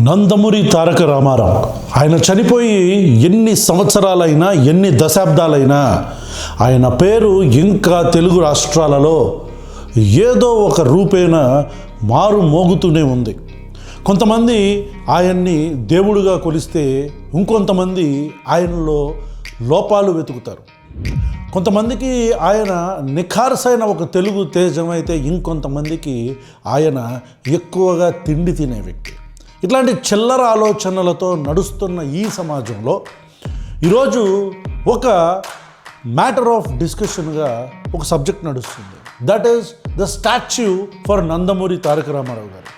నందమూరి తారక రామారావు ఆయన చనిపోయి ఎన్ని సంవత్సరాలైనా ఎన్ని దశాబ్దాలైనా ఆయన పేరు ఇంకా తెలుగు రాష్ట్రాలలో ఏదో ఒక రూపేణ మారు మోగుతూనే ఉంది. కొంతమంది ఆయన్ని దేవుడిగా కొలిస్తే ఇంకొంతమంది ఆయనలో లోపాలు వెతుకుతారు. కొంతమందికి ఆయన నిఖార్సైన ఒక తెలుగు తేజం అయితే ఇంకొంతమందికి ఆయన ఎక్కువగా తిండి తినే వ్యక్తి. ఇట్లాంటి చిల్లర ఆలోచనలతో నడుస్తున్న ఈ సమాజంలో ఈరోజు ఒక మ్యాటర్ ఆఫ్ డిస్కషన్గా ఒక సబ్జెక్ట్ నడుస్తుంది. That is the statue for Nandamuri Taraka Ramarao garu.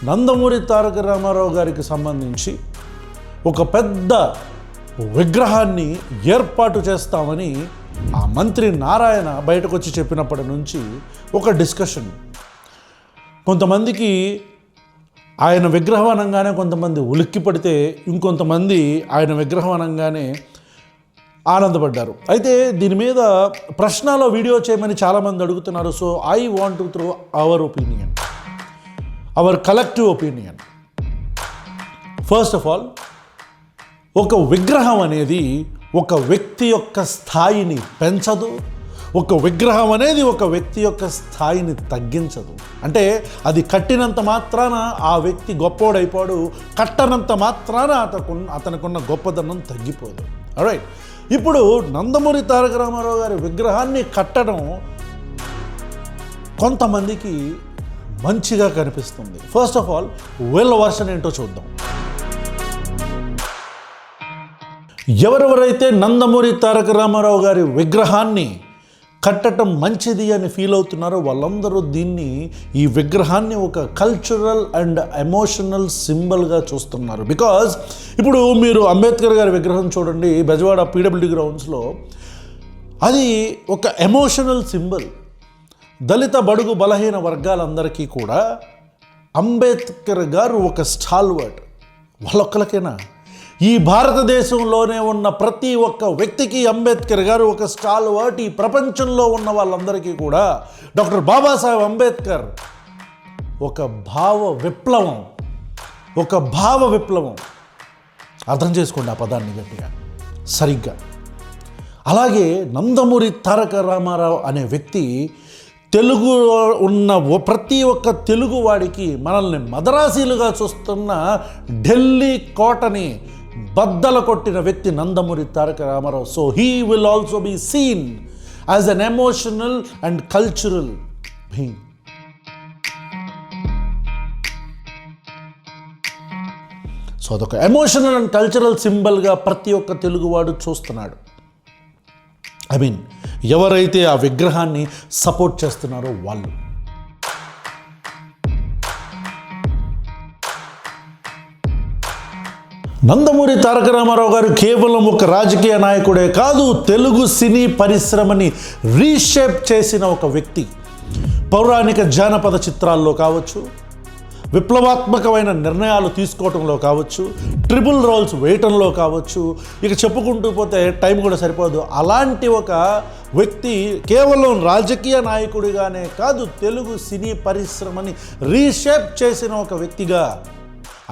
Nandamuri Taraka Ramarao గారికి సంబంధించి ఒక పెద్ద విగ్రహాన్ని ఏర్పాటు చేస్తామని ఆ మంత్రి నారాయణ బయటకు వచ్చి చెప్పినప్పటి నుంచి ఒక డిస్కషన్. కొంతమందికి ఆయన విగ్రహం అనగానే కొంతమంది ఉలిక్కి పడితే ఇంకొంతమంది ఆయన విగ్రహం అనగానే ఆనందపడ్డారు. అయితే దీని మీద ప్రశ్నలో వీడియో చేయమని చాలామంది అడుగుతున్నారు. So I want to throw our opinion, hour collective opinion. First of all, ఒక విగ్రహం అనేది ఒక వ్యక్తి యొక్క స్థాయిని పెంచదు. ఒక విగ్రహం అనేది ఒక వ్యక్తి యొక్క స్థాయిని తగ్గించదు. అంటే అది కట్టినంత మాత్రాన ఆ వ్యక్తి గొప్పోడైపోడు, కట్టనంత మాత్రాన అతనికున్న గొప్పదనం తగ్గిపోదు. రైట్. ఇప్పుడు నందమూరి తారక రామారావు గారి విగ్రహాన్ని కట్టడం కొంతమందికి మంచిగా కనిపిస్తుంది. ఫస్ట్ ఆఫ్ ఆల్, వీళ్ళ వర్షన్ ఏంటో చూద్దాం. ఎవరెవరైతే నందమూరి తారక రామారావు గారి విగ్రహాన్ని కట్టడం మంచిది అని ఫీల్ అవుతున్నారో వాళ్ళందరూ ఈ విగ్రహాన్ని ఒక కల్చరల్ అండ్ ఎమోషనల్ సింబల్గా చూస్తున్నారు. బికాజ్ ఇప్పుడు మీరు అంబేద్కర్ గారి విగ్రహం చూడండి, బెజవాడ పీడబ్ల్యూడీ గ్రౌండ్స్లో. అది ఒక ఎమోషనల్ సింబల్. దళిత బడుగు బలహీన వర్గాలందరికీ కూడా అంబేద్కర్ గారు ఒక స్టాల్వర్డ్. వాళ్ళొక్కరికైనా ఈ భారతదేశంలోనే ఉన్న ప్రతి ఒక్క వ్యక్తికి అంబేద్కర్ గారు ఒక స్టాల్వర్డ్. ఈ ప్రపంచంలో ఉన్న వాళ్ళందరికీ కూడా డాక్టర్ బాబాసాహెబ్ అంబేద్కర్ ఒక భావ విప్లవం. అర్థం చేసుకోండి ఆ పదాన్ని గట్టిగా, సరిగ్గా. అలాగే నందమూరి తారక రామారావు అనే వ్యక్తి తెలుగులో ఉన్న ప్రతి ఒక్క తెలుగువాడికి మనల్ని మదరాసీలుగా చూస్తున్న ఢిల్లీ కోటని బద్దల కొట్టిన వ్యక్తి Nandamuri Taraka Ramarao. So he will also be seen as an emotional and cultural being. So అదొక ఎమోషనల్ అండ్ కల్చరల్ సింబల్గా ప్రతి ఒక్క తెలుగువాడు చూస్తున్నాడు. ఎవరైతే ఆ విగ్రహాన్ని సపోర్ట్ చేస్తున్నారో వాళ్ళు. నందమూరి తారక రామారావు గారు కేవలం ఒక రాజకీయ నాయకుడే కాదు, తెలుగు సినీ పరిశ్రమని రీషేప్ చేసిన ఒక వ్యక్తి. పౌరాణిక జానపద చిత్రాల్లో కావచ్చు, విప్లవాత్మకమైన నిర్ణయాలు తీసుకోవటంలో కావచ్చు, ట్రిపుల్ రోల్స్ వేయటంలో కావచ్చు, ఇక చెప్పుకుంటూ పోతే టైం కూడా సరిపోదు. అలాంటి ఒక వ్యక్తి కేవలం రాజకీయ నాయకుడిగానే కాదు, తెలుగు సినీ పరిశ్రమని రీషేప్ చేసిన ఒక వ్యక్తిగా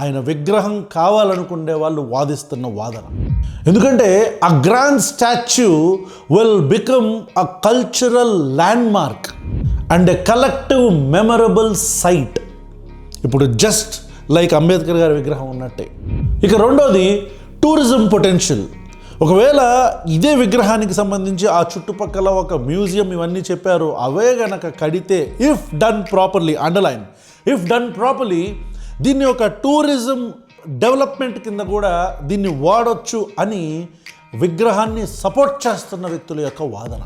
ఆయన విగ్రహం కావాలనుకునే వాళ్ళు వాదిస్తున్న వాదన. ఎందుకంటే ఆ grand statue will become a cultural landmark and a collective memorable site. ఇప్పుడు జస్ట్ లైక్ అంబేద్కర్ గారి విగ్రహం ఉన్నట్టే. ఇక రెండోది, టూరిజం పొటెన్షియల్. ఒకవేళ ఇదే విగ్రహానికి సంబంధించి ఆ చుట్టుపక్కల ఒక మ్యూజియం ఇవన్నీ చెప్పారు, అవే గనక కడితే, if done properly, underline, if done properly, దీన్ని ఒక టూరిజం డెవలప్మెంట్ కింద కూడా దీన్ని వాడొచ్చు అని విగ్రహాన్ని సపోర్ట్ చేస్తున్న వ్యక్తుల యొక్క వాదన.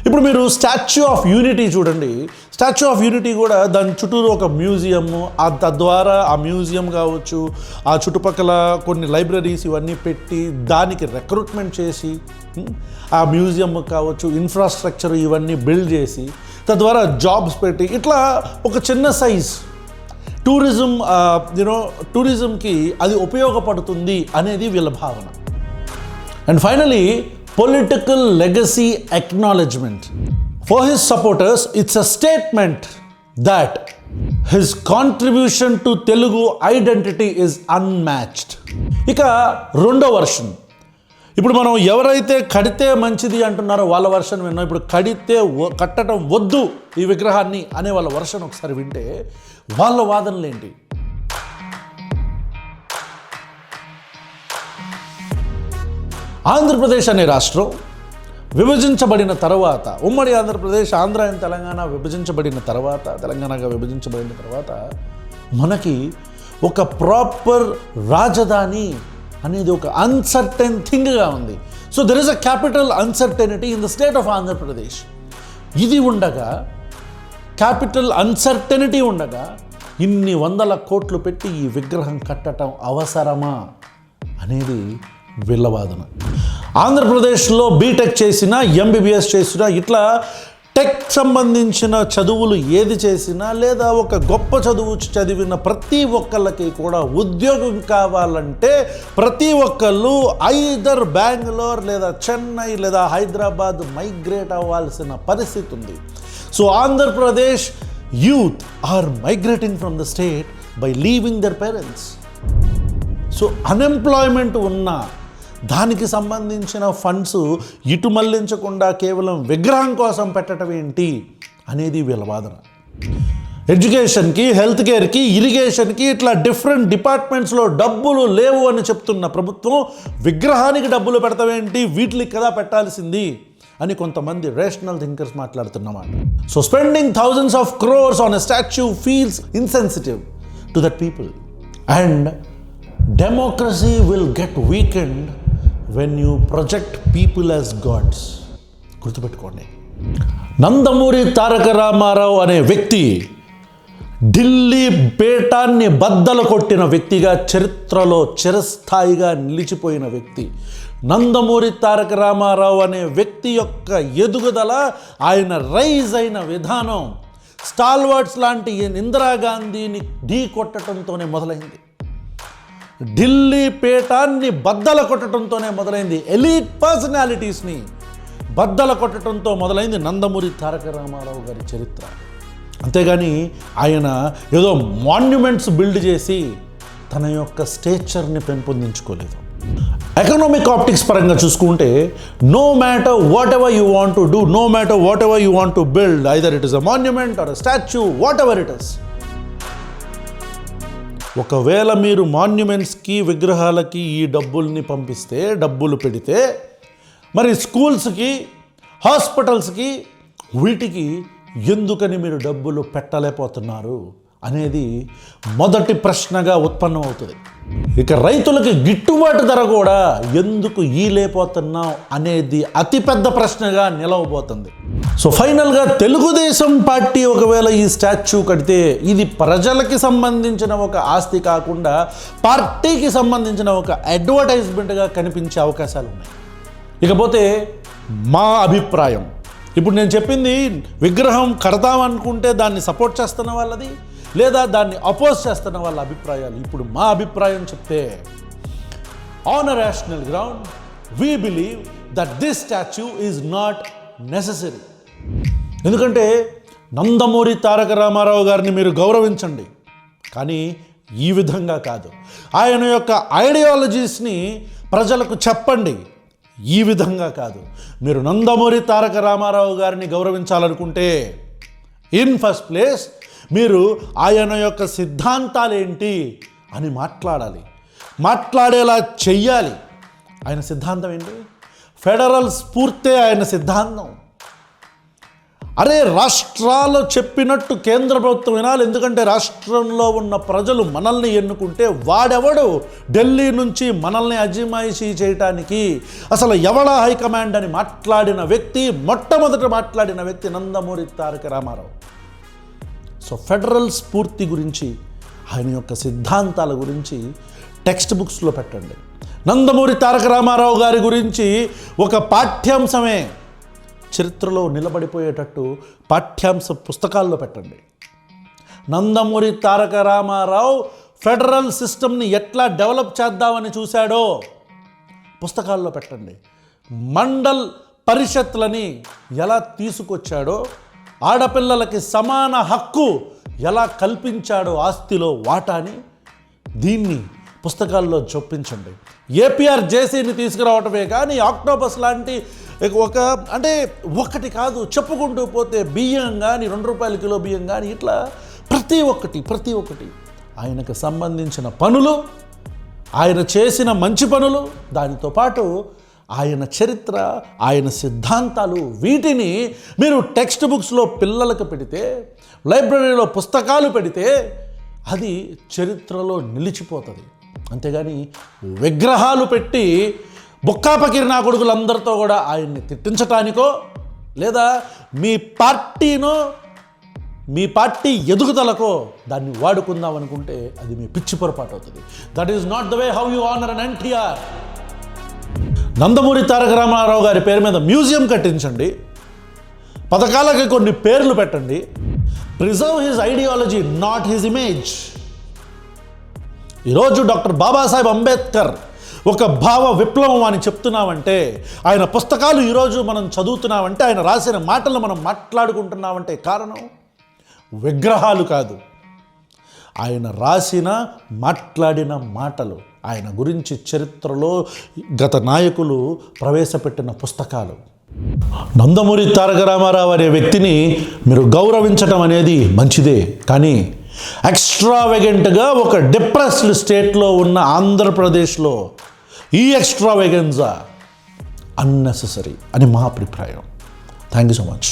ఇప్పుడు మీరు స్టాచ్యూ ఆఫ్ యూనిటీ చూడండి. స్టాచ్యూ ఆఫ్ యూనిటీ కూడా దాని చుట్టూరు ఒక మ్యూజియము, తద్వారా ఆ మ్యూజియం కావచ్చు, ఆ చుట్టుపక్కల కొన్ని లైబ్రరీస్ ఇవన్నీ పెట్టి దానికి రిక్రూట్మెంట్ చేసి ఆ మ్యూజియం కావచ్చు, ఇన్ఫ్రాస్ట్రక్చర్ ఇవన్నీ బిల్డ్ చేసి తద్వారా జాబ్స్ పెట్టి ఇట్లా ఒక చిన్న సైజ్ టూరిజంకి అది ఉపయోగపడుతుంది అనేది వీళ్ళ భావన. And finally political legacy acknowledgement. For his supporters it's a statement that his contribution to Telugu identity is unmatched. ఇక రెండో వర్షన్, ఇప్పుడు మనం ఎవరైతే కడితే మంచిది అంటున్నారో వాళ్ళ వర్షన్ విన్నాం. ఇప్పుడు కట్టడం వద్దు ఈ విగ్రహాన్ని అనే వాళ్ళ వర్షన్ ఒకసారి వింటే వాళ్ళ వాదనలు ఏంటి? ఆంధ్రప్రదేశ్ అనే రాష్ట్రం విభజించబడిన తర్వాత, ఉమ్మడి ఆంధ్రప్రదేశ్, ఆంధ్ర అండ్ తెలంగాణ విభజించబడిన తర్వాత, తెలంగాణగా విభజించబడిన తర్వాత మనకి ఒక ప్రాపర్ రాజధాని అనేది ఒక అన్సర్టెన్ థింగ్గా ఉంది. So there is a capital uncertainty in the state of Andhra Pradesh. ఇది ఉండగా, క్యాపిటల్ అన్సర్టెనిటీ ఉండగా ఇన్ని వందల కోట్లు పెట్టి ఈ విగ్రహం కట్టడం అవసరమా అనేది వీళ్ళ వాదన. ఆంధ్రప్రదేశ్లో బీటెక్ చేసినా, ఎంబీబీఎస్ చేసినా, ఇట్లా టెక్ సంబంధించిన చదువులు ఏది చేసినా, లేదా ఒక గొప్ప చదువు చదివిన ప్రతి ఒక్కళ్ళకి కూడా ఉద్యోగం కావాలంటే ప్రతి ఒక్కళ్ళు ఐదర్ బెంగళూరు లేదా చెన్నై లేదా హైదరాబాద్ మైగ్రేట్ అవ్వాల్సిన పరిస్థితి ఉంది. So Andhra Pradesh youth are migrating from the state by leaving their parents. So unemployment ఉన్న దానికి సంబంధించిన ఫండ్స్ ఇటు మళ్లించకుండా కేవలం విగ్రహం కోసం పెట్టడం ఏంటి అనేది వీళ్ళ వాదన. ఎడ్యుకేషన్కి, హెల్త్ కేర్కి, ఇరిగేషన్కి ఇట్లా డిఫరెంట్ డిపార్ట్మెంట్స్లో డబ్బులు లేవు అని చెప్తున్న ప్రభుత్వం విగ్రహానికి డబ్బులు పెడతావేంటి, వీటికి కదా పెట్టాల్సింది అని కొంతమంది రేషనల్ థింకర్స్ మాట్లాడుతున్నమాట. So spending thousands of crores on a statue feels insensitive to that people and democracy will get weakened when you project people as gods. గుర్తుపెట్టుకోండి, నందమూరి తారక రామారావు అనే వ్యక్తి ఢిల్లీ పీఠాన్ని బద్దలు కొట్టిన వ్యక్తిగా చరిత్రలో చిరస్థాయిగా నిలిచిపోయిన వ్యక్తి. నందమూరి తారక రామారావు అనే వ్యక్తి యొక్క ఎదుగుదల, ఆయన రైజ్ అయిన విధానం స్టాల్వర్డ్స్ లాంటి ఇందిరాగాంధీని ఢీ కొట్టడంతోనే మొదలైంది. ఢిల్లీ పీఠాన్ని బద్దల కొట్టడంతోనే మొదలైంది. ఎలీట్ పర్సనాలిటీస్ని బద్దల కొట్టడంతో మొదలైంది నందమూరి తారక రామారావు గారి చరిత్ర. అంతేగాని ఆయన ఏదో మాన్యుమెంట్స్ బిల్డ్ చేసి తన యొక్క స్టేచర్ని పెంపొందించుకోలేదు. ఎకనామిక్ ఆప్టిక్స్ పరంగా చూసుకుంటే no matter whatever you want to do, no matter whatever you want to build, either it is a monument or a statue, whatever it is. ఒకవేళ మీరు మాన్యుమెంట్స్కి, విగ్రహాలకి ఈ డబ్బుల్ని పంపిస్తే, డబ్బులు పెడితే, మరి స్కూల్స్కి, హాస్పిటల్స్కి, వీటికి ఎందుకని మీరు డబ్బులు పెట్టలేకపోతున్నారు అనేది మొదటి ప్రశ్నగా ఉత్పన్నమవుతుంది. ఇక రైతులకి గిట్టుబాటు ధర కూడా ఎందుకు ఈలేకపోతున్నాం అనేది అతిపెద్ద ప్రశ్నగా నిలవబోతుంది. సో ఫైనల్గా తెలుగుదేశం పార్టీ ఒకవేళ ఈ స్టాచ్యూ కడితే ఇది ప్రజలకి సంబంధించిన ఒక ఆస్తి కాకుండా పార్టీకి సంబంధించిన ఒక అడ్వర్టైజ్మెంట్గా కనిపించే అవకాశాలు ఉన్నాయి. ఇకపోతే మా అభిప్రాయం, ఇప్పుడు నేను చెప్పింది విగ్రహం కడతామనుకుంటే దాన్ని సపోర్ట్ చేస్తున్న వాళ్ళది, లేదా దాన్ని అపోజ్ చేస్తున్న వాళ్ళ అభిప్రాయాలు. ఇప్పుడు మా అభిప్రాయం చెప్తే, on a rational ground we believe that this statue is not necessary. ఎందుకంటే నందమూరి తారక రామారావు గారిని మీరు గౌరవించండి, కానీ ఈ విధంగా కాదు. ఆయన యొక్క ఐడియాలజీస్ని ప్రజలకు చెప్పండి, ఈ విధంగా కాదు. మీరు నందమూరి తారక రామారావు గారిని గౌరవించాలనుకుంటే ఇన్ ఫస్ట్ ప్లేస్ మీరు ఆయన యొక్క సిద్ధాంతాలేంటి అని మాట్లాడాలి, మాట్లాడేలా చెయ్యాలి. ఆయన సిద్ధాంతం ఏంటి? ఫెడరల్ స్ఫూర్తే ఆయన సిద్ధాంతం. అరే, రాష్ట్రాలు చెప్పినట్టు కేంద్ర ప్రభుత్వం వినాలి. ఎందుకంటే రాష్ట్రంలో ఉన్న ప్రజలు మనల్ని ఎన్నుకుంటే వాడెవడు ఢిల్లీ నుంచి మనల్ని అజమాయిషీ చేయటానికి? అసలు ఎవడా హైకమాండ్ అని మాట్లాడిన వ్యక్తి, మొట్టమొదట మాట్లాడిన వ్యక్తి నందమూరి తారక రామారావు. సో ఫెడరల్ స్ఫూర్తి గురించి, ఆయన యొక్క సిద్ధాంతాల గురించి టెక్స్ట్ బుక్స్లో పెట్టండి. నందమూరి తారక రామారావు గారి గురించి ఒక పాఠ్యాంశమే చరిత్రలో నిలబడిపోయేటట్టు పాఠ్యాంశ పుస్తకాల్లో పెట్టండి. నందమూరి తారక రామారావు ఫెడరల్ సిస్టమ్ని ఎట్లా డెవలప్ చేద్దామని చూశాడో పుస్తకాల్లో పెట్టండి. మండల్ పరిషత్లని ఎలా తీసుకొచ్చాడో, ఆడపిల్లలకి సమాన హక్కు ఎలా కల్పించాడో ఆస్తిలో వాటాని, దీన్ని పుస్తకాల్లో చొప్పించండి. ఏపీఆర్ జేసీని తీసుకురావటమే కానీ ఆక్టోపస్ లాంటి ఒకటి కాదు, చెప్పుకుంటూ పోతే బియ్యం కానీ, ₹2 కిలో బియ్యం కానీ, ఇట్లా ప్రతి ఒక్కటి ఆయనకు సంబంధించిన పనులు, ఆయన చేసిన మంచి పనులు, దానితో పాటు ఆయన చరిత్ర, ఆయన సిద్ధాంతాలు, వీటిని మీరు టెక్స్ట్ బుక్స్లో పిల్లలకు పెడితే, లైబ్రరీలో పుస్తకాలు పెడితే అది చరిత్రలో నిలిచిపోతుంది. అంతేగాని విగ్రహాలు పెట్టి బుక్కాపకిరి నా కొడుకులందరితో కూడా ఆయన్ని తిట్టించటానికో, లేదా మీ పార్టీ ఎదుగుదలకో దాన్ని వాడుకుందాం అనుకుంటే అది మీ పిచ్చి పొరపాటు అవుతుంది. That is not the way how you honour an NTR. Nandamuri Taraka Ramarao గారి పేరు మీద మ్యూజియం కట్టించండి, పథకాలకి కొన్ని పేర్లు పెట్టండి. Preserve his ideology, not his image. ఈరోజు డాక్టర్ బాబాసాహెబ్ అంబేద్కర్ ఒక భావ విప్లవం అని చెప్తున్నామంటే, ఆయన పుస్తకాలు ఈరోజు మనం చదువుతున్నామంటే, ఆయన రాసిన మాటలు మనం మాట్లాడుకుంటున్నామంటే కారణం విగ్రహాలు కాదు, ఆయన రాసిన మాట్లాడిన మాటలు, ఆయన గురించి చరిత్రలో గత నాయకులు ప్రవేశపెట్టిన పుస్తకాలు. నందమూరి తారక రామారావు అనే వ్యక్తిని మీరు గౌరవించటం అనేది మంచిదే, కానీ ఎక్స్ట్రావెగెంట్గా ఒక డిప్రెస్డ్ స్టేట్లో ఉన్న ఆంధ్రప్రదేశ్లో ఈ ఎక్స్ట్రావెగెన్సా అన్నెసెసరీ అని మా అభిప్రాయం. Thank you so much.